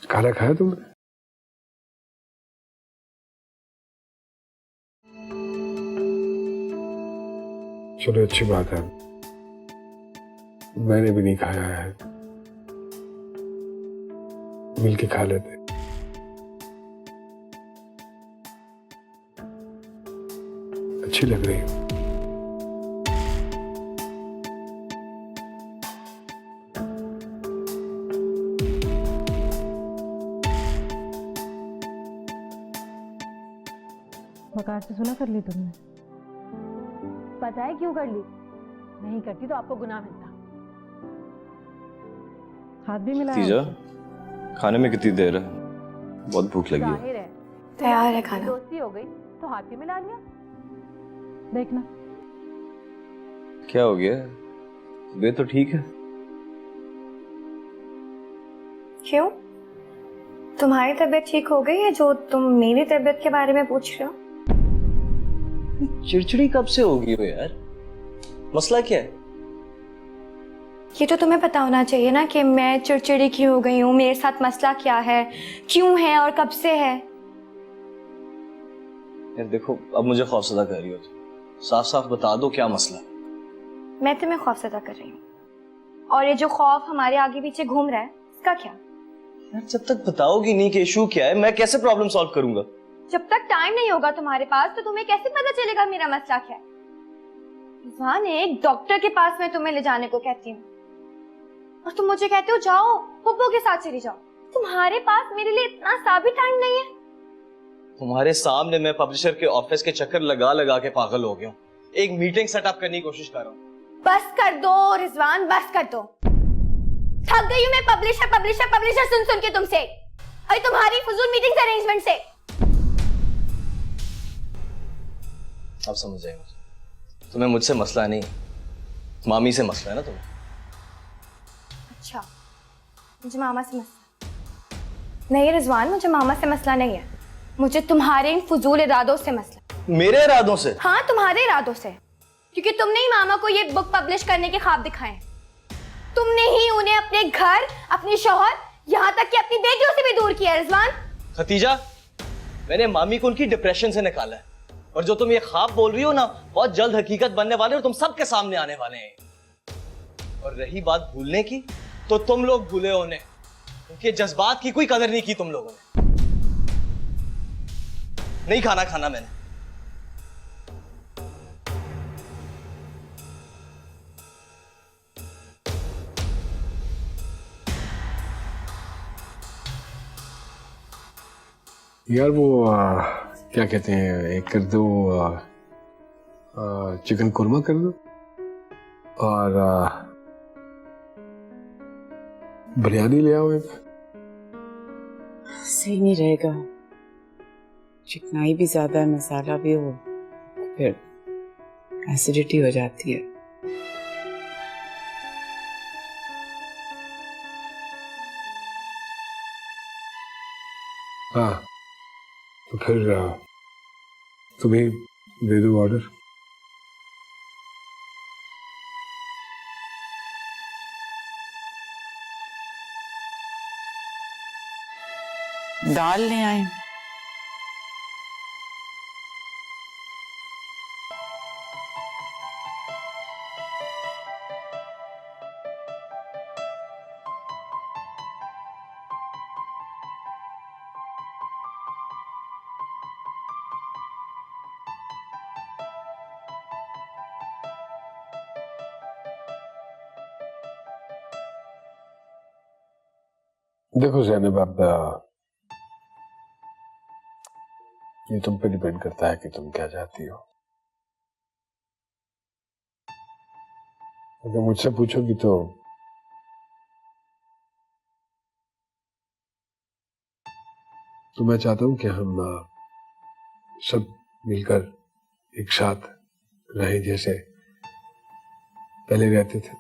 खाना खाया तुमने? चलो अच्छी बात है, मैंने भी नहीं खाया है, मिलके खा लेते। अच्छी लग रही हो। बकार से सुना कर ली तुमने? पता है क्यों कर ली? नहीं करती तो आपको गुनाह मिलता। हाथ भी मिलाया? तीजा, खाने में कितनी देर है? बहुत भूख लगी है। जाहिर है तैयार है खाना। दोस्ती हो गई तो हाथ भी मिला लिया। देखना क्या हो गया? वे तो ठीक है। क्यों? तुम्हारी तबीयत ठीक हो गई है जो तुम मेरी तबीयत के बारे में पूछ रहे हो? चिड़चिड़ी कब से होगी हो यार? मसला क्या है? ये तो तुम्हें पता होना चाहिए ना कि मैं चिड़चिड़ी क्यों हो गई हूँ, मेरे साथ मसला क्या है, क्यों है और कब से है। यार देखो, अब मुझे खौफजदा कर रही हो तुम। साफ साफ बता दो क्या मसला है। मैं तुम्हें खौफजदा कर रही हूँ और ये जो खौफ हमारे आगे पीछे घूम रहा है इसका क्या? यार जब तक बताओगी नहीं कि इशू क्या है, मैं कैसे प्रॉब्लम सॉल्व करूंगा? जब तक टाइम नहीं होगा तुम्हारे पास तो तुम्हें कैसे पता चलेगा मेरा मसला क्या है? रिजवान, एक डॉक्टर के पास मैं तुम्हें ले जाने को कहती हूँ और तुम मुझे कहते हो जाओ पुप्पो के साथ चली जाओ। तुम्हारे पास मेरे लिए इतना सा भी टाइम नहीं है। तुम्हारे सामने मैं पब्लिशर के ऑफिस के चक्कर लगा लगा के पागल हो गया हूँ। एक मीटिंग सेटअप करने की कोशिश कर रहा हूँ। बस कर दो रिजवान, बस कर दो। थक गई हूँ मैं पब्लिशर पब्लिशर पब्लिशर सुन सुन के तुमसे और तुम्हारी फजूल मीटिंग्स अरेंजमेंट से। अब समझ जाएंगे। तुम्हें मुझसे मसला नहीं, मामी से मसला है ना तुम्हें? अच्छा, मुझे मामा से मसला नहीं रिजवान, मुझे मामा से मसला नहीं है, मुझे तुम्हारे इन फजूल इरादों से मसला। मेरे इरादों से? हाँ, तुम्हारे इरादों से, क्योंकि तुमने ही मामा को ये बुक पब्लिश करने के ख्वाब दिखाए। तुमने ही उन्हें अपने घर, अपनी शौहर, यहाँ तक कि अपनी बेटियों से भी दूर किया रिजवान। खतीजा, मैंने मामी को उनकी डिप्रेशन से निकाला है और जो तुम ये ख्वाब बोल रही हो ना, बहुत जल्द हकीकत बनने वाले और तुम सबके सामने आने वाले हैं। और रही बात भूलने की, तो तुम लोग भूले होने, उनके जज्बात की कोई कदर नहीं की तुम लोगों ने। नहीं खाना मैंने। यार वो क्या कहते हैं, एक कर दो चिकन कुरमा कर दो और बिरयानी ले आओ एक। सही नहीं रहेगा, चिकनाई भी ज्यादा है, मसाला भी हो, फिर एसिडिटी हो जाती है। हाँ तो फिर तुम्हें दे दो ऑर्डर। दाल ले आए। देखो ज़ैनब, अब ये तुम पे डिपेंड करता है कि तुम क्या चाहती हो। अगर मुझसे पूछोगी तो मैं चाहता हूं कि हम सब मिलकर एक साथ रहें जैसे पहले रहते थे,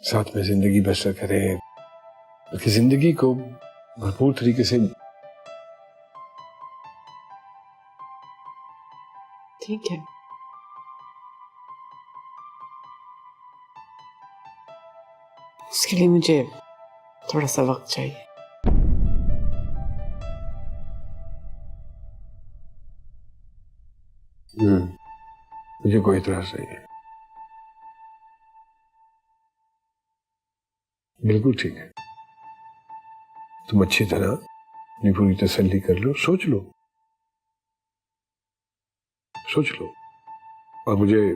साथ में जिंदगी बसर करें, बल्कि जिंदगी को भरपूर तरीके से। ठीक है, इसके लिए मुझे थोड़ा सा वक्त चाहिए। मुझे कोई इतराज नहीं है, बिल्कुल ठीक है। तुम अच्छी तरह अपनी पूरी तसल्ली कर लो, सोच लो, सोच लो। और मुझे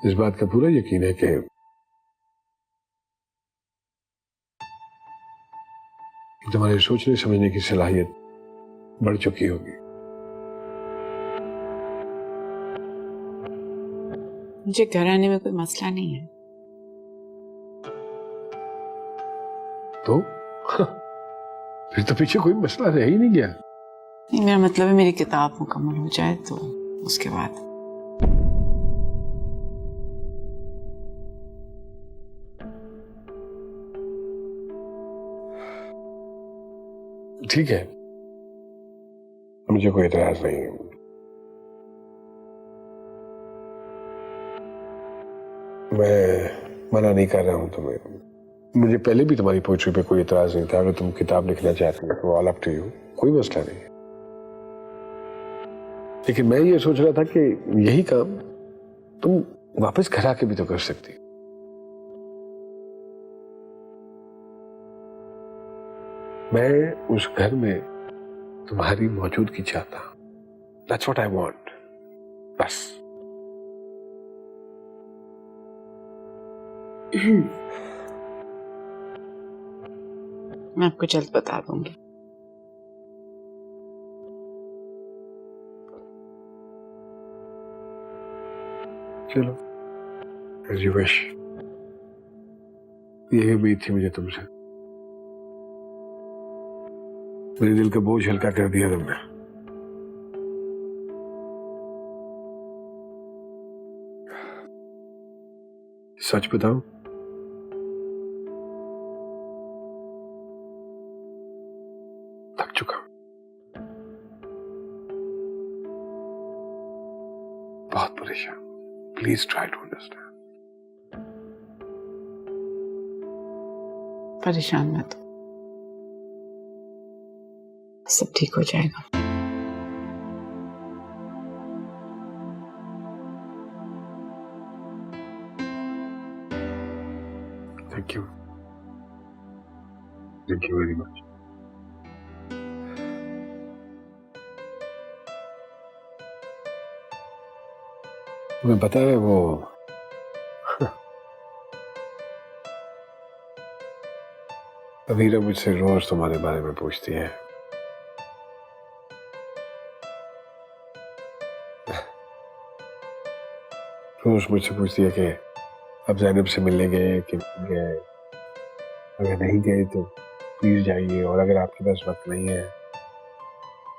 इस बात का पूरा यकीन है कि तुम्हारे सोचने समझने की सलाहियत बढ़ चुकी होगी। मुझे घर आने में कोई मसला नहीं है। तो फिर तो पीछे कोई मसला रह ही नहीं गया। नहीं, मेरा मतलब है मेरी किताब मुकम्मल हो जाए तो उसके बाद। ठीक है, मुझे कोई इतराज नहीं है। मैं मना नहीं कर रहा हूं तुम्हें। मुझे पहले भी तुम्हारी पोइट्री पे कोई इतराज नहीं था। अगर तुम किताब लिखना चाहते हो तो ऑल अप टू यू, कोई मसला नहीं है। लेकिन मैं ये सोच रहा था कि यही काम तुम वापस घर आके भी तो कर सकती। मैं उस घर में तुम्हारी मौजूदगी चाहता हूं। That's what I want. बस। मैं आपको जल्द बता दूंगी। चलो, as you wish। यही उम्मीद थी मुझे तुमसे। मेरे दिल का बोझ हल्का कर दिया तुमने। सच बताऊं, थक चुका हूं, बहुत परेशान। Please try to understand. परेशान मत हो, सब ठीक हो जाएगा। Thank you, thank you very much. तुम्हें पता है वो अमीरा मुझसे रोज तुम्हारे बारे में पूछती है। रोज मुझसे पूछती है कि अब जैनब से मिलने गए कि नहीं गए। अगर नहीं गए तो प्लीज जाइए, और अगर आपके पास वक्त नहीं है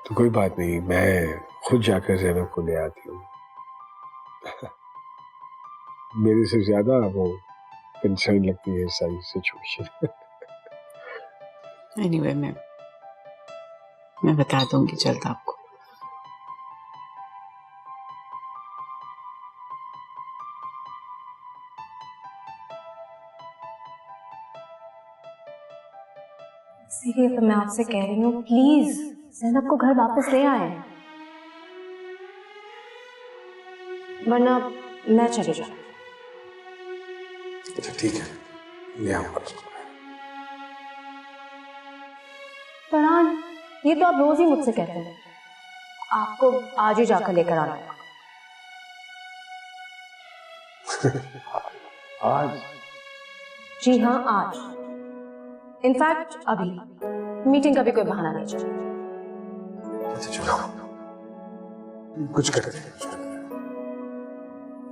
तो कोई बात नहीं, मैं खुद जाकर जैनब को ले आती हूँ। मेरे से ज्यादा वो कंसर्न लगती है सारी सिचुएशन। एनीवे, मैं बता दूंगी जल्द आपको। इसीलिए तो मैं आपसे कह रही हूँ, प्लीज ज़ैनब को घर वापस ले आए, वरना मैं चली जाऊँ। अच्छा ठीक है, ले आऊंगा। फरहान, ये तो आप रोज ही मुझसे कहते हैं, आपको आज ही जाकर लेकर आना होगा। आज? जी हाँ, आज। इनफैक्ट अभी। मीटिंग का भी कोई बहाना नहीं चाहिए। अच्छा चलो, कुछ करते हैं।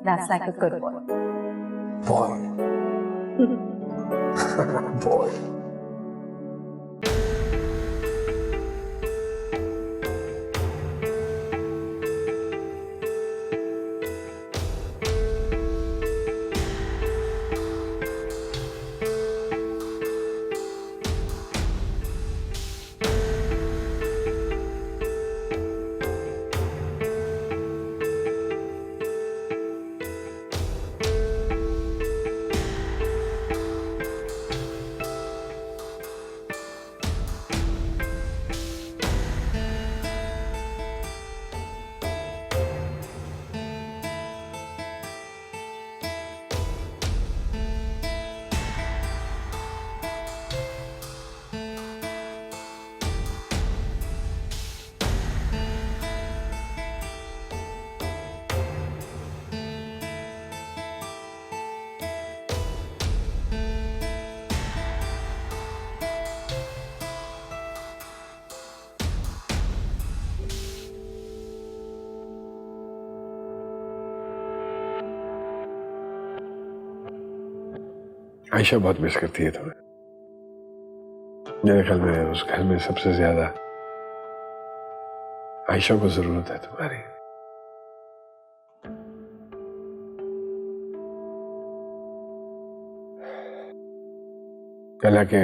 That's like a good boy. Boy. Boy. Ayesha बहुत मिस करती है तुम्हें। मेरे ख्याल में उस घर में सबसे ज्यादा आयशा को जरूरत है तुम्हारी। हालांकि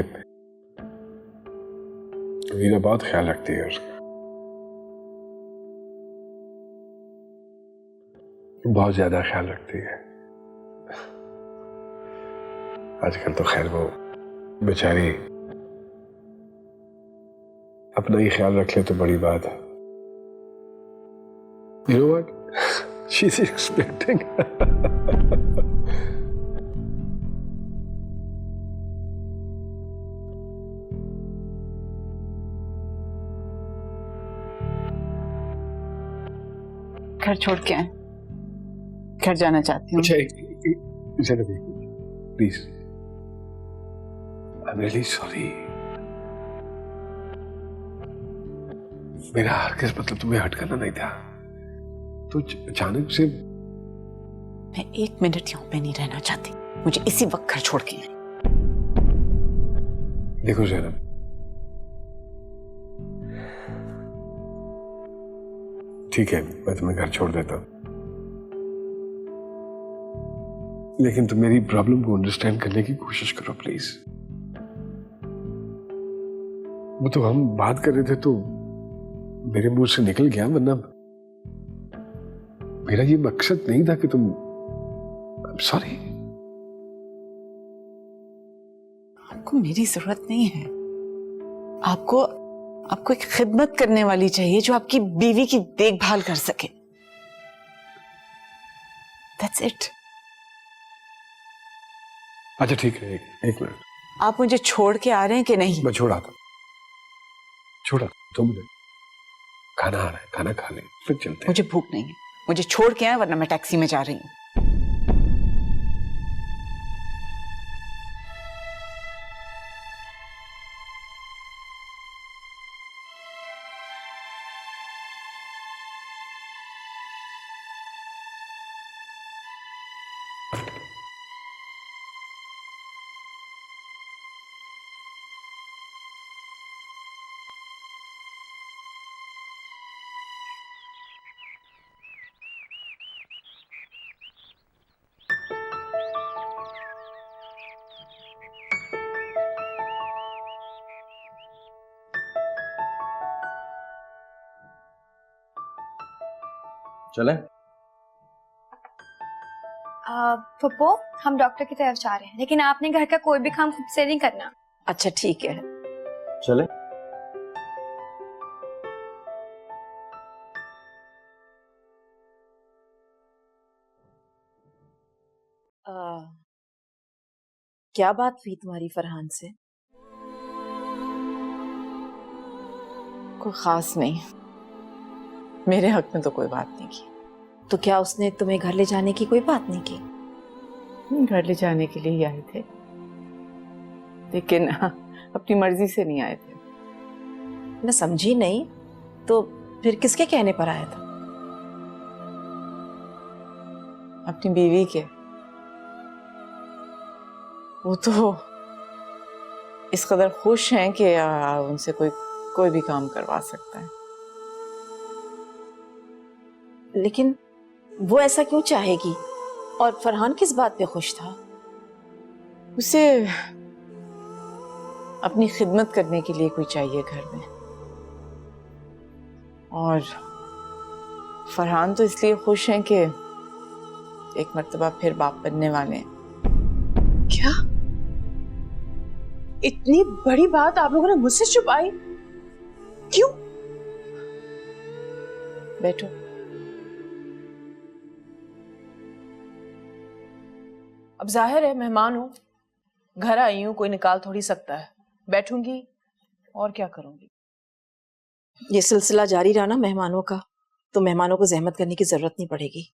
वीरा बहुत ख्याल रखती है उसका, बहुत ज्यादा ख्याल रखती है। आजकल तो खैर वो बेचारी अपना ही ख्याल रख ले तो बड़ी बात है। You know what? She's expecting. घर छोड़ के आए, घर जाना चाहती हूँ। Please, I am really sorry. मेरा हरगिज़ मतलब तुम्हें हट करना नहीं था, तो अचानक से। मैं 1 मिनट यहाँ पे नहीं रहना चाहती, मुझे इसी वक्त घर छोड़ के आए। देखो ज़ैनब, ठीक है मैं तुम्हें घर छोड़ देता हूँ, लेकिन तुम मेरी प्रॉब्लम को अंडरस्टैंड करने की कोशिश करो प्लीज। वो तो हम बात कर रहे थे तो मेरे मुंह से निकल गया, वरना मेरा ये मकसद नहीं था कि तुम। सॉरी। आपको मेरी जरूरत नहीं है। आपको एक खिदमत करने वाली चाहिए जो आपकी बीवी की देखभाल कर सके। That's it. अच्छा ठीक है, एक मिनट। आप मुझे छोड़ के आ रहे हैं कि नहीं? मैं छोड़ा 2 मिनट, खाना आ रहा है, खाना खा ले फिर चलते हैं। मुझे भूख नहीं है, मुझे छोड़ के आए वरना मैं टैक्सी में जा रही हूँ। चले? पप्पू, हम डॉक्टर की तरफ जा रहे हैं, लेकिन आपने घर का कोई भी काम खुद से नहीं करना। अच्छा ठीक है। चले? क्या बात हुई तुम्हारी फरहान से? कोई खास नहीं, मेरे हक में तो कोई बात नहीं की। तो क्या उसने तुम्हें घर ले जाने की कोई बात नहीं की? घर ले जाने के लिए ही आए थे, लेकिन अपनी मर्जी से नहीं आए थे। मैं समझी नहीं, तो फिर किसके कहने पर आया था? अपनी बीवी के। वो तो इस कदर खुश हैं कि उनसे कोई भी काम करवा सकता है। लेकिन वो ऐसा क्यों चाहेगी? और फरहान किस बात पे खुश था? उसे अपनी खिदमत करने के लिए कोई चाहिए घर में, और फरहान तो इसलिए खुश हैं कि एक मर्तबा फिर बाप बनने वाले हैं। क्या? इतनी बड़ी बात आप लोगों ने मुझसे छुपाई? क्यों? बैठो। अब जाहिर है मेहमान हूं, घर आई हूं, कोई निकाल थोड़ी सकता है। बैठूंगी और क्या करूंगी। ये सिलसिला जारी रहा ना मेहमानों का, तो मेहमानों को जहमत करने की जरूरत नहीं पड़ेगी।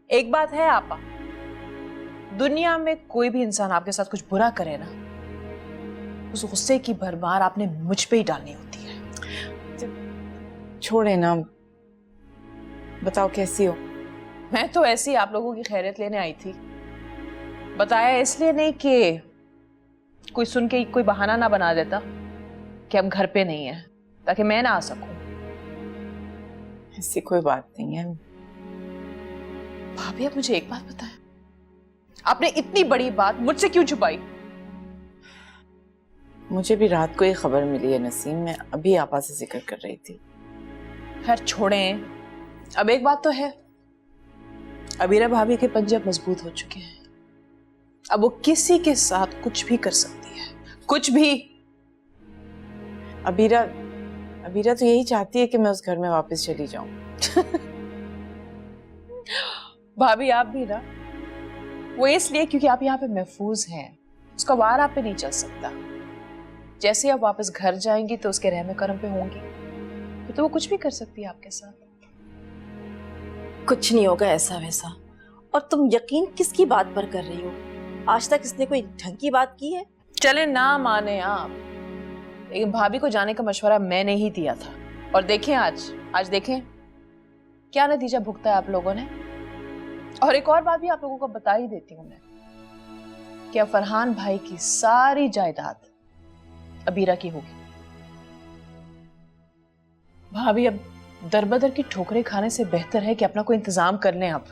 एक बात है आपा, दुनिया में कोई भी इंसान आपके साथ कुछ बुरा करे ना, उस गुस्से की भरमार आपने मुझ पे ही डालनी होती है। छोड़े ना, बताओ कैसी हो? मैं तो ऐसी आप लोगों की खैरियत लेने आई थी। बताया इसलिए नहीं कि कोई सुन के कोई बहाना ना बना देता कि हम घर पे नहीं है, ताकि मैं ना आ सकूं। ऐसी कोई बात नहीं है। भाभी, आप मुझे एक बात बताएं, आपने इतनी बड़ी बात मुझसे क्यों छुपाई? मुझे भी रात को ये खबर मिली है नसीम, मैं अभी आपा से जिक्र कर रही थी। खैर छोड़ें, अब एक बात तो है, अबीरा भाभी के पंजे मजबूत हो चुके हैं। अब वो किसी के साथ कुछ भी कर सकती है, कुछ भी। अबीरा तो यही चाहती है कि मैं उस घर में वापस चली जाऊं। भाभी आप भी ना, वो इसलिए क्योंकि आप यहाँ पे महफूज हैं, उसका वार आप पे नहीं चल सकता। जैसे आप वापस घर जाएंगी तो उसके रहमे करम पे होंगी, तो वो कुछ भी कर सकती है आपके साथ। कुछ नहीं होगा ऐसा वैसा। और तुम यकीन किसकी बात पर कर रही हो? आज तक इसने कोई ढंग की बात की है? चले ना माने आप, लेकिन भाभी को जाने का मशवरा मैंने ही दिया था। और देखें आज देखें क्या नतीजा भुगता है आप लोगों ने। और एक और बात भी आप लोगों को बता ही देती हूँ मैं, कि अब फरहान भाई की सारी जायदाद अबीरा की होगी। भाभी, अब दरबदर की ठोकरें खाने से बेहतर है कि अपना कोई इंतजाम कर लें आप।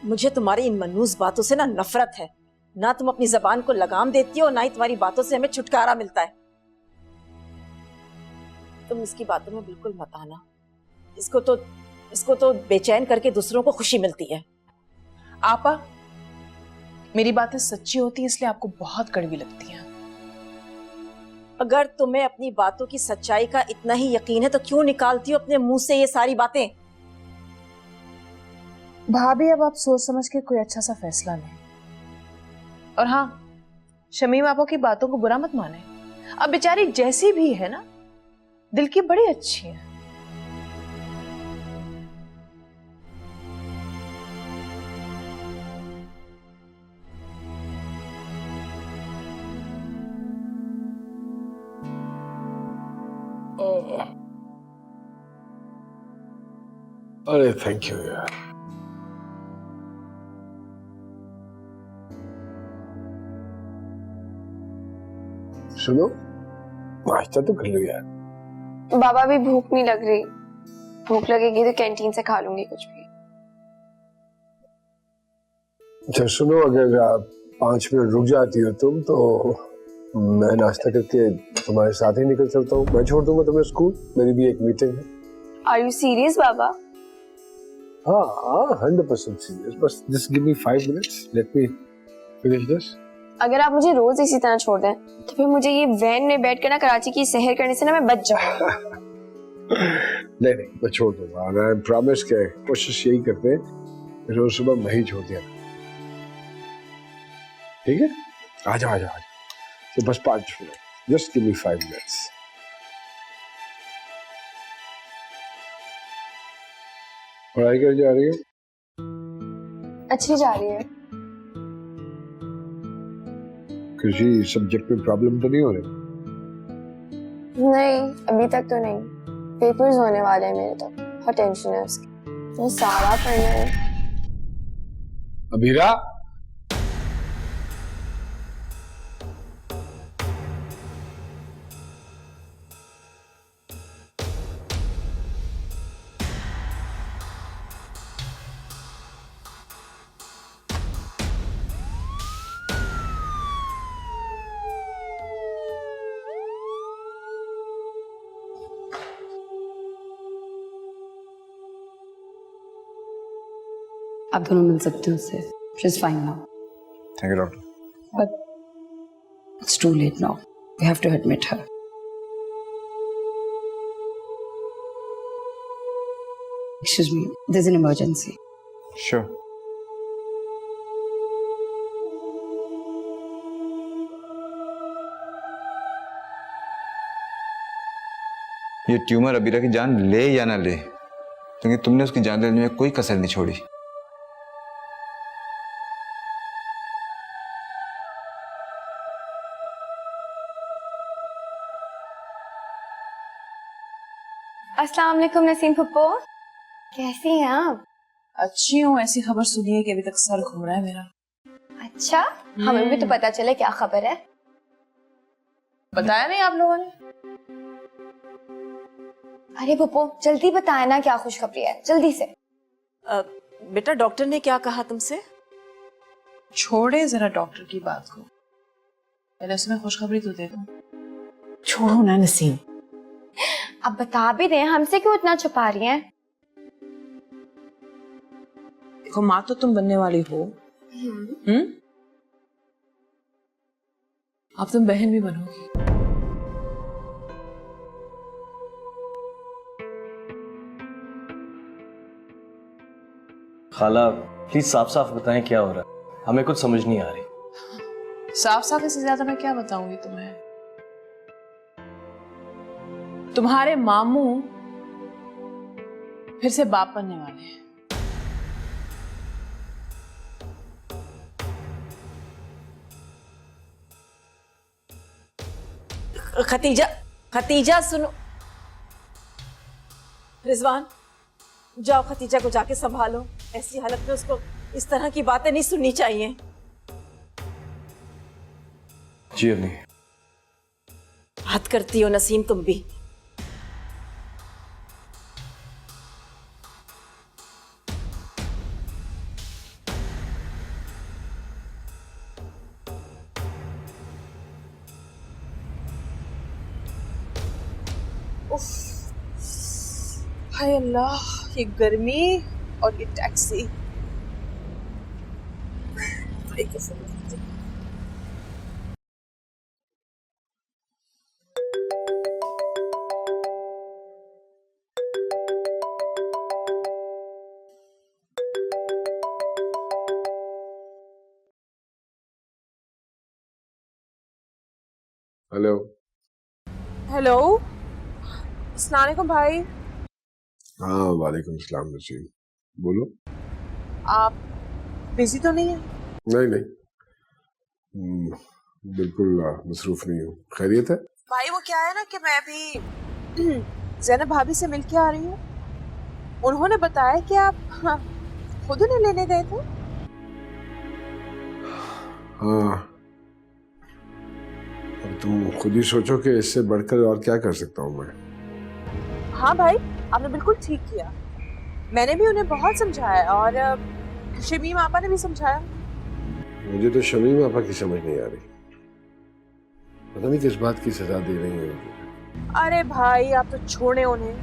मुझे तुम्हारी इन मनूस बातों से ना नफरत है। ना तुम अपनी जबान को लगाम देती हो, ना ही तुम्हारी बातों से हमें छुटकारा मिलता है। तुम इसकी बातों में बिल्कुल मत आना। इसको तो बेचैन करके दूसरों को खुशी मिलती है। आपा, मेरी बातें सच्ची होती है इसलिए आपको बहुत कड़वी लगती हैं। अगर तुम्हें अपनी बातों की सच्चाई का इतना ही यकीन है तो क्यों निकालती हो अपने मुंह से ये सारी बातें? भाभी, अब आप सोच समझ के कोई अच्छा सा फैसला लें। और हाँ, शमीम आपा की बातों को बुरा मत माने। अब बेचारी जैसी भी है ना, दिल की बड़ी अच्छी है। अरे थैंक यू यार। सुनो, नाश्ता तो कर लो यार। बाबा, भी भूख नहीं लग रही। भूख लगेगी तो कैंटीन से खा लूंगी कुछ भी। अच्छा सुनो, अगर आप 5 मिनट रुक जाती हो तुम तो मैं नाश्ता करके तुम्हारे साथ ही निकल चलता हूँ। मैं छोड़ दूंगा तुम्हें स्कूल, मेरी भी एक मीटिंग है। आर यू सीरियस बाबा? हाँ 100% सीरियस। बस just give me 5 minutes, let me finish this. अगर आप मुझे रोज इसी तरह छोड़ दें तो फिर मुझे ये वैन में बैठकर ना कराची की सैर करने से ना मैं बच जाऊंगा। नहीं मैं छोड़ दूंगा। और आई प्रॉमिस के कोशिश यही करते हैं रोज सुबह मैं ही छोड़ दिया। ठीक है, आ जाओ तो बस 5 minute, just give me 5 minutes. पढ़ाई कर जा रही है? अच्छी जा रही है। किसी सब्जेक्ट में प्रॉब्लम तो नहीं हो रही? नहीं, अभी तक तो नहीं। पेपर्स होने वाले हैं मेरे तो, बहुत टेंशन है उसकी। मैं सारा पढ़ना है। अबीरा, आप दोनों मिल सकते हो उससे। She is fine now. Thank you doctor. But it's too late now, we have to admit her. Excuse me, there is an emergency. Sure. ये ट्यूमर अबीरा की जान ले या ना ले, क्योंकि तुमने उसकी जान लेने में कोई कसर नहीं छोड़ी। अस्सलाम वालेकुम नसीम फुप्पो, कैसी हैं आप? अच्छी हूँ, ऐसी खबर सुनी है कि अभी तक सर घूम रहा है मेरा। अच्छा, हमें भी तो पता चले क्या खबर है। बताया नहीं आप लोगों ने? अरे पप्पू जल्दी बताए ना क्या खुशखबरी है, जल्दी से। बेटा डॉक्टर ने क्या कहा तुमसे? छोड़े जरा डॉक्टर की बात को, पहले उसमें खुशखबरी तो दे दो। छोड़ो ना नसीम। अब बता भी दें, हमसे क्यों इतना छुपा रही हैं? देखो माँ तो तुम बनने वाली हो, अब तुम बहन भी बनोगी। खाला प्लीज साफ साफ बताएं क्या हो रहा है, हमें कुछ समझ नहीं आ रही। साफ साफ इससे ज्यादा मैं क्या बताऊंगी तुम्हें? तुम्हारे मामू फिर से बाप बनने वाले हैं। खतीजा, खतीजा सुनो। रिजवान जाओ खतीजा को जाके संभालो, ऐसी हालत में उसको इस तरह की बातें नहीं सुननी चाहिए। जी अम्मी। हद करती हो नसीम तुम भी। हाय अल्लाह, ये गर्मी और ये टैक्सी। हेलो। हेलो, अस्सलाम वालेकुम भाई। हाँ वालेकुम सलाम नसीम, बोलो। आप बिजी तो नहीं है? नहीं नहीं, बिल्कुल मसरूफ नहीं हूँ। खैरियत है? भाई वो क्या है ना कि मैं अभी ज़ैनब भाभी से मिल के आ रही हूँ। उन्होंने बताया कि आप खुद उन्हें लेने गए थे। हाँ, अब तुम खुद ही सोचो कि इससे बढ़कर और क्या कर सकता हूँ मैं। हाँ भाई, आपने बिल्कुल ठीक किया। मैंने भी उन्हें बहुत समझाया और शमीम आपा ने भी समझाया। मुझे तो शमीम आपा की समझ नहीं आ रही, पता नहीं किस बात की सजा दे रही है मुझे। अरे भाई आप तो छोड़े उन्हें,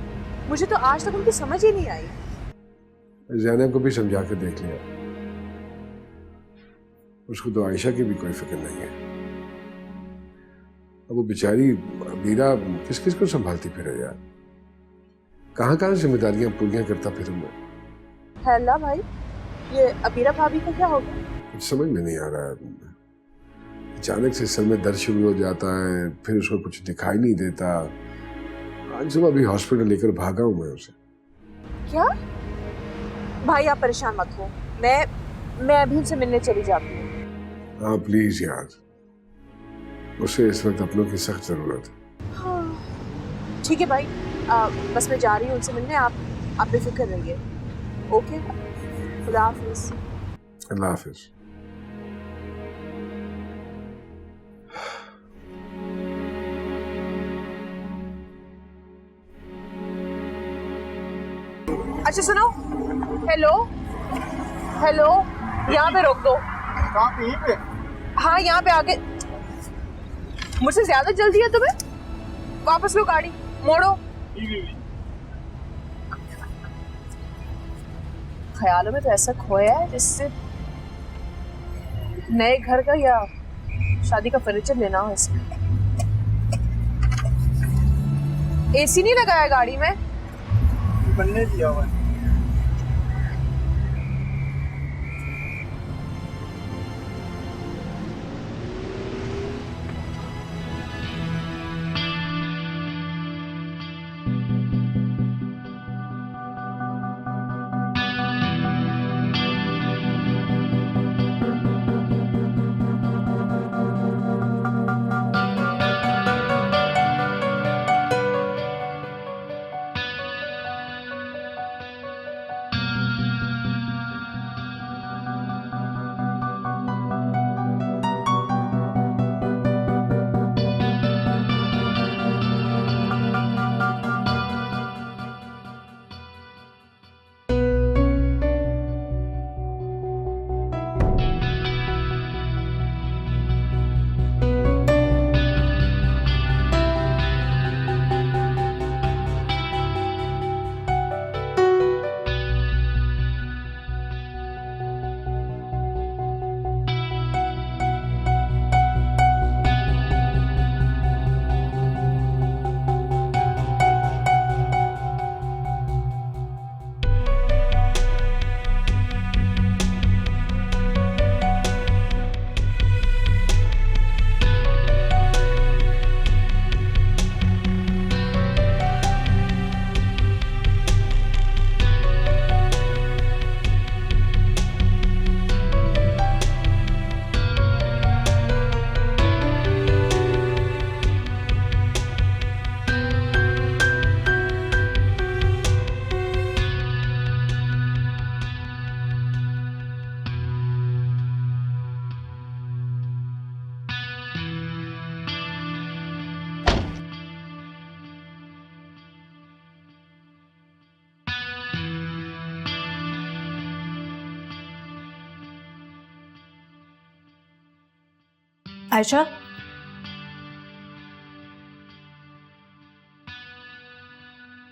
मुझे तो आज तक उनकी समझ ही नहीं आई। ज़ैनब को भी समझा के देख लिया, उसको तो आयशा की भी कोई फिक्र नहीं है। अब वो बेचारी अबीरा किस किस को संभालती फिरे यार, कहाँ कहाँ जिम्मेदारियां पूरियां करता फिरूं मैं। है अल्लाह भाई, ये अबीरा भाभी का क्या होगा? कुछ समझ में नहीं आ रहा है, अचानक से सर में दर्द शुरू हो जाता है, फिर उसको कुछ दिखाई नहीं देता। आज सुबह अभी हॉस्पिटल लेकर भागा हूं मैं उसे। क्या? भाई आप परेशान मत हो, मैं अभी उनसे मिलने चली जाती हूँ। हाँ प्लीज यार, उसे इस वक्त अपनों की सख्त जरूरत है। हाँ ठीक है भाई, बस मैं जा रही हूँ उनसे मिलने, आप बेफिक्र रहिए। ओके, खुदा हाफिज। अल्लाह हाफिज। अच्छा सुनो, हेलो हेलो, यहाँ पे रोक दो। हाँ यहाँ पे आके, मुझसे ज्यादा जल्दी है तुम्हें? वापस लो गाड़ी, मोड़ो। ख्यालों में तो ऐसा खोया है जिससे नए घर का या शादी का फर्नीचर लेना हो। इसमें एसी नहीं लगाया गाड़ी में, बनने दिया हुआ है। आयशा,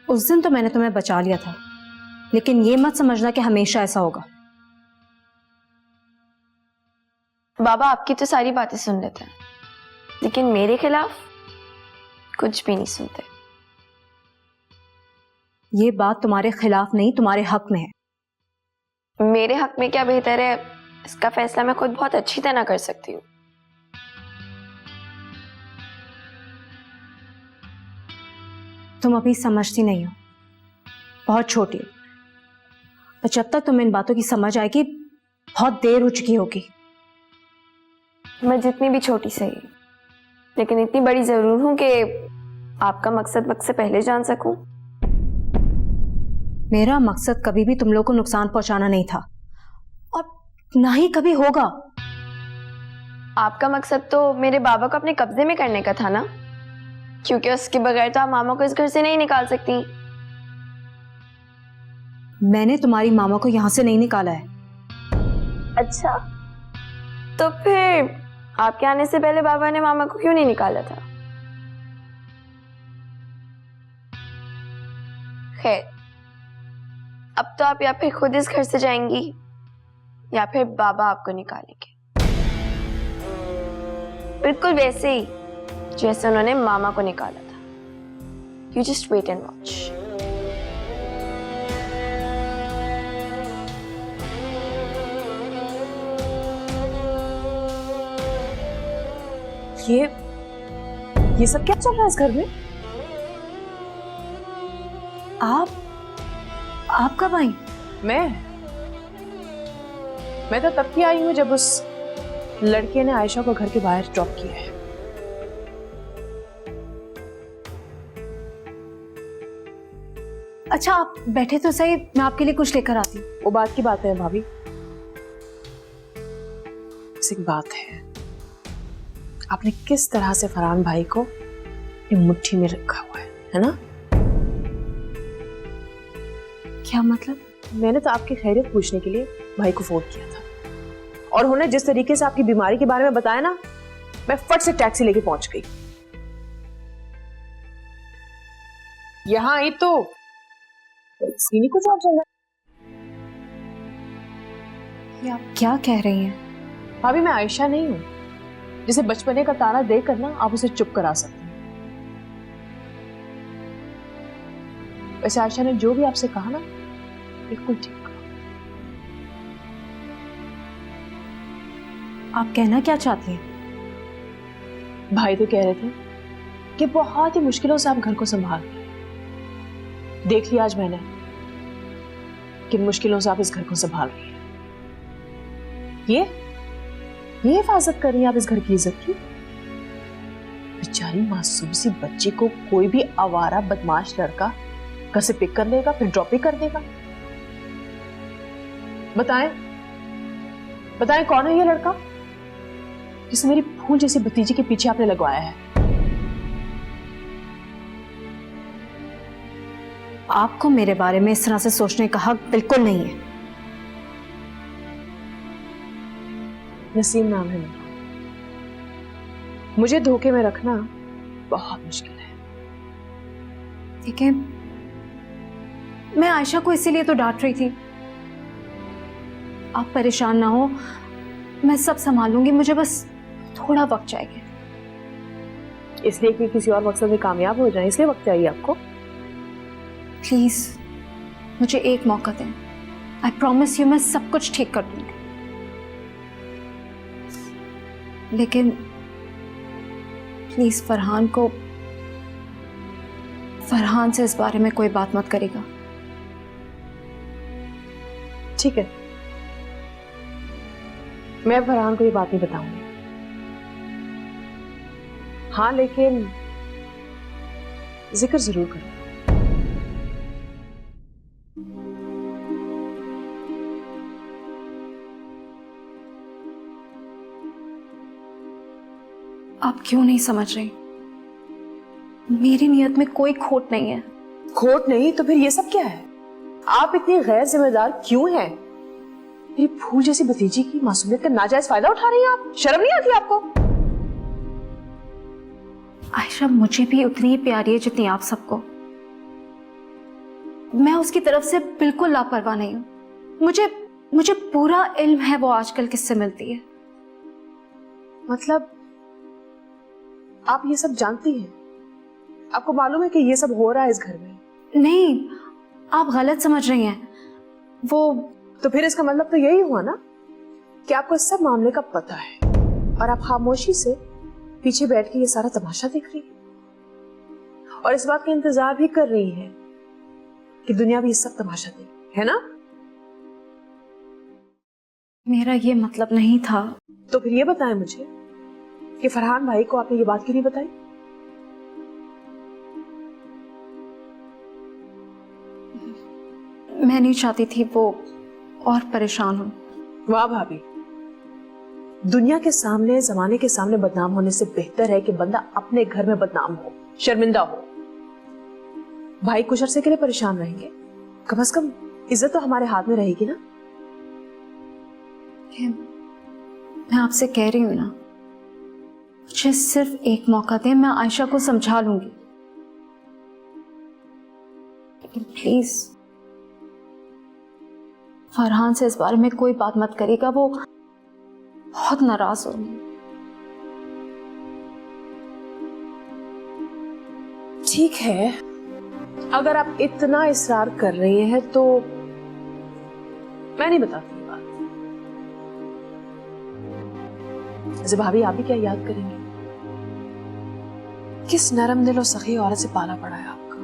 उस दिन तो मैंने तुम्हें बचा लिया था, लेकिन ये मत समझना कि हमेशा ऐसा होगा। बाबा आपकी तो सारी बातें सुन लेते हैं, लेकिन मेरे खिलाफ कुछ भी नहीं सुनते। ये बात तुम्हारे खिलाफ नहीं, तुम्हारे हक में है। मेरे हक में क्या बेहतर है, इसका फैसला मैं खुद बहुत अच्छी तरह कर सकती हूँ। तुम अभी समझती नहीं हो, बहुत छोटी हो, और जब तक तुम्हें इन बातों की समझ आएगी बहुत देर हो चुकी होगी। मैं जितनी भी छोटी सही, लेकिन इतनी बड़ी जरूर हूं कि आपका मकसद वक्त से पहले जान सकूं। मेरा मकसद कभी भी तुम लोग को नुकसान पहुंचाना नहीं था, और ना ही कभी होगा। आपका मकसद तो मेरे बाबा को अपने कब्जे में करने का था ना, क्योंकि उसके बगैर तो आप मामा को इस घर से नहीं निकाल सकती। मैंने तुम्हारी मामा को यहां से नहीं निकाला है। अच्छा, तो फिर आपके आने से पहले बाबा ने मामा को क्यों नहीं निकाला था? खैर, अब तो आप या फिर खुद इस घर से जाएंगी या फिर बाबा आपको निकालेंगे, बिल्कुल वैसे ही जैसे उन्होंने मामा को निकाला था। You just wait and watch. ये सब क्या चल रहा है इस घर में? आप कब आई? मैं तो तब की आई हूं जब उस लड़के ने आयशा को घर के बाहर ड्रॉप किया है। अच्छा, आप बैठे तो सही, मैं आपके लिए कुछ लेकर आती हूँ। वो बात की बात है भाभी। एक बात है, आपने किस तरह से फरहान भाई को अपनी मुट्ठी में रखा हुआ है ना? क्या मतलब? मैंने तो आपकी खैरियत पूछने के लिए भाई को फोन किया था, और उन्होंने जिस तरीके से आपकी बीमारी के बारे में बताया ना, मैं फट से टैक्सी लेके पहुंच गई। यहां आई तो सीनी को जॉब चल रहा है। ये आप क्या कह रही हैं? भाभी, मैं आयशा नहीं हूं जिसे बचपने का ताना देकर ना आप उसे चुप करा सकते हैं। वैसे आयशा ने जो भी आपसे कहा ना, बिल्कुल ठीक कहा। आप कहना क्या चाहती हैं? भाई तो कह रहे थे कि बहुत ही मुश्किलों से आप घर को संभाल रहे हैं। देख लिया आज मैंने किन मुश्किलों से आप इस घर को संभाल रही हैं। ये हिफाजत कर रही हैं आप इस घर की इज्जत की। बेचारी मासूम सी बच्ची को कोई भी आवारा बदमाश लड़का घर से पिक कर लेगा, फिर ड्रॉप भी कर देगा। बताएं कौन है ये लड़का जिसे मेरी फूल जैसी भतीजी के पीछे आपने लगवाया है? आपको मेरे बारे में इस तरह से सोचने का हक बिल्कुल नहीं है। नसीम नाम है मेरा। मुझे धोखे में रखना बहुत मुश्किल है। देखिए, मैं आयशा को इसीलिए तो डांट रही थी। आप परेशान ना हो, मैं सब संभाल लूंगी, मुझे बस थोड़ा वक्त चाहिए। इसलिए कि किसी और मकसद में कामयाब हो जाए, इसलिए वक्त चाहिए आपको? प्लीज मुझे एक मौका दें। आई प्रॉमिस यू, मैं सब कुछ ठीक कर दूंगी। लेकिन प्लीज फरहान से इस बारे में कोई बात मत करेगा। ठीक है, मैं फरहान को ये बात नहीं बताऊंगी। हाँ, लेकिन जिक्र जरूर करूं। आप क्यों नहीं समझ रही? मेरी नियत में कोई खोट नहीं है। खोट नहीं तो फिर ये सब क्या है? आप इतनी गैर जिम्मेदार क्यों हैं? मेरी फूल जैसी भतीजी की मासूमियत का नाजायज फायदा उठा रही हैं आप? शर्म नहीं आती आपको? आयशा मुझे भी उतनी ही प्यारी है जितनी आप सबको। मैं उसकी तरफ से बिल्कुल लापरवाह नहीं हूं। मुझे पूरा इल्म है वो आजकल किससे मिलती है। मतलब आप ये सब जानती हैं? आपको मालूम है कि ये सब हो रहा है इस घर में? नहीं, आप गलत समझ रही हैं। वो तो फिर इसका मतलब तो यही हुआ ना कि आपको इस सब मामले का पता है और आप खामोशी से पीछे बैठ के ये सारा तमाशा देख रही है और इस बात का इंतजार भी कर रही है कि दुनिया भी ये सब तमाशा देखे, है ना? मेरा ये मतलब नहीं था। तो फिर ये बताएं मुझे कि फरहान भाई को आपने ये बात क्यों नहीं बताई? मैं नहीं चाहती थी वो और परेशान हो। वाह भाभी, दुनिया के सामने, जमाने के सामने बदनाम होने से बेहतर है कि बंदा अपने घर में बदनाम हो, शर्मिंदा हो। भाई कुछ अरसे के लिए परेशान रहेंगे, कम से कम इज्जत तो हमारे हाथ में रहेगी ना। मैं आपसे कह रही हूं ना, मुझे सिर्फ एक मौका दें, मैं आयशा को समझा लूंगी। लेकिन प्लीज फरहान से इस बारे में कोई बात मत करिएगा, वो बहुत नाराज होंगे। ठीक है, अगर आप इतना इसरार कर रही हैं तो मैं नहीं बताती ये बात। वैसे भाभी, आप भी क्या याद करेंगे? किस नरम दिल और सखी औरत से पाला पड़ा है आपका।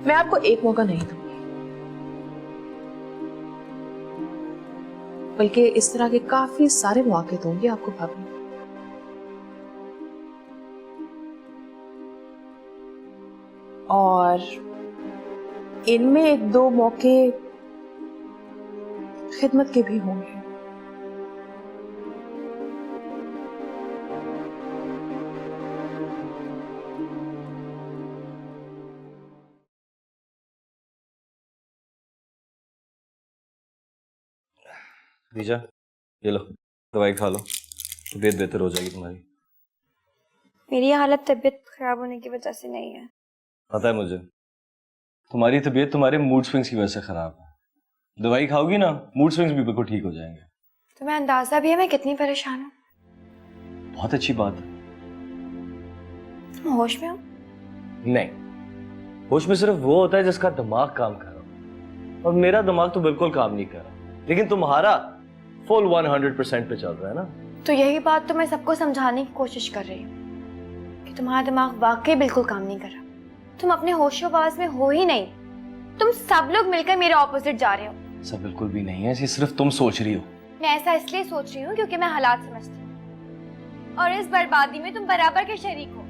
मैं आपको एक मौका नहीं दूंगी, बल्कि इस तरह के काफी सारे मौके दूंगी आपको भाभी। और इनमें एक दो मौके खिदमत के भी होंगे। दीजा, ये लो दवाई खा लो, तबीयत बेहतर हो जाएगी तुम्हारी। मेरी हालत तबीयत खराब होने की वजह से नहीं है। पता है मुझे, तुम्हारी तबीयत तुम्हारे मूड स्विंग्स की वजह से खराब है। दवाई खाओगी ना, मूड स्विंग्स भी बिल्कुल ठीक हो जाएंगे। तुम्हें अंदाजा भी है मैं कितनी परेशान हूँ? बहुत अच्छी बात है। तुम होश में हो? नहीं, होश में सिर्फ वो होता है जिसका दिमाग काम कर रहा हो, और मेरा दिमाग तो बिल्कुल काम नहीं कर रहा, लेकिन तुम्हारा फुल 100% पे चल रहा है ना। तो यही बात तो मैं सबको समझाने की कोशिश कर रही हूँ कि तुम्हारा दिमाग वाकई बिल्कुल काम नहीं कर रहा। तुम अपने होशोबाज में हो ही नहीं, तुम सब लोग मिलकर मेरे ऑपोजिट जा रहे हो। ऐसा बिल्कुल भी नहीं है, सिर्फ तुम सोच रही हो। मैं ऐसा इसलिए सोच रही हूँ क्योंकि मैं हालात समझती हूँ, और इस बर्बादी में तुम बराबर के शरीक हो।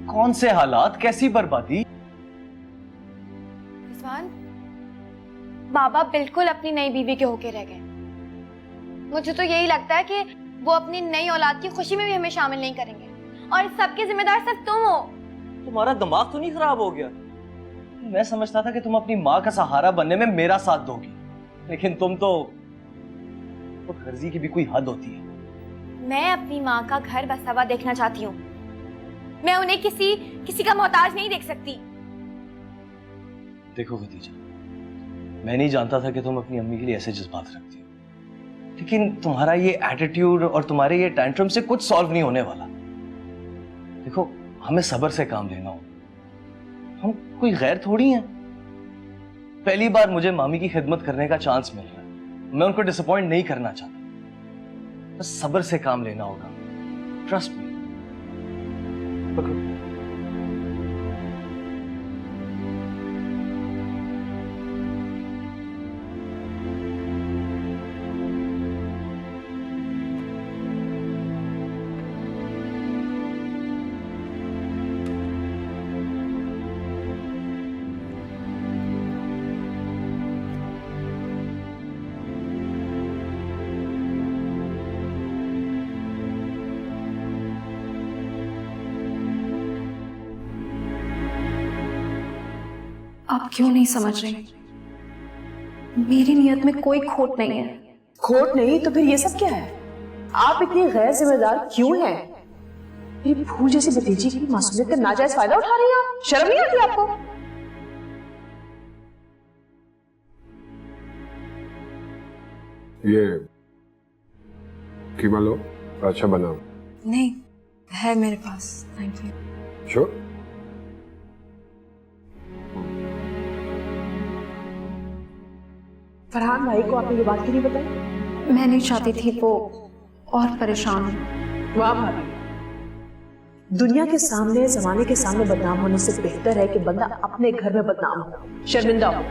कौन से हालात, कैसी बर्बादी? रिजवान, बाबा बिल्कुल अपनी नई बीवी के होके रह गए। मुझे तो यही लगता है कि वो अपनी नई औलाद की खुशी में भी हमें शामिल नहीं करेंगे, और इस सब के जिम्मेदार सिर्फ तुम हो। तुम्हारा दिमाग तो नहीं खराब हो गया? मैं समझता था कि तुम अपनी माँ का सहारा बनने में मेरा साथ दोगी, लेकिन तुम तो गर्जी की भी कोई हद होती है। मैं अपनी माँ का घर बसा हुआ देखना चाहती हूँ, मैं उन्हें किसी का मोहताज नहीं देख सकती। देखो खदीजा, मैं नहीं जानता था कि तुम अपनी अम्मी के लिए ऐसे जज्बात रखती हो, लेकिन तुम्हारा ये एटीट्यूड और तुम्हारे ये टैंट्रम से कुछ सॉल्व नहीं होने वाला। देखो, हमें सब्र से काम लेना हो, हम कोई गैर थोड़ी हैं। पहली बार मुझे मामी की खिदमत करने का चांस मिल रहा है, मैं उनको डिसअपॉइंट नहीं करना चाहता। बस सब्र से काम लेना होगा, ट्रस्ट मी। पकड़ो। आप क्यों नहीं समझ रही? मेरी नियत में कोई खोट नहीं है। खोट नहीं तो फिर ये सब क्या है? आप इतनी गैर जिम्मेदार क्यों हैं? मेरी फूल जैसी भतीजी की मासूमियत का नाजायज फायदा उठा रही हैं आप। शर्म नहीं आती आपको? ये कीमा लो, अच्छा बनाओ। नहीं है मेरे पास, थैंक यू। श्योर? फरहान भाई को आपने ये बात क्यों नहीं बताई? मैं नहीं चाहती थी वो और परेशान हो। वाह भाभी, दुनिया के सामने, जमाने के सामने बदनाम होने से बेहतर है कि बंदा अपने घर में बदनाम हो, शर्मिंदा हो।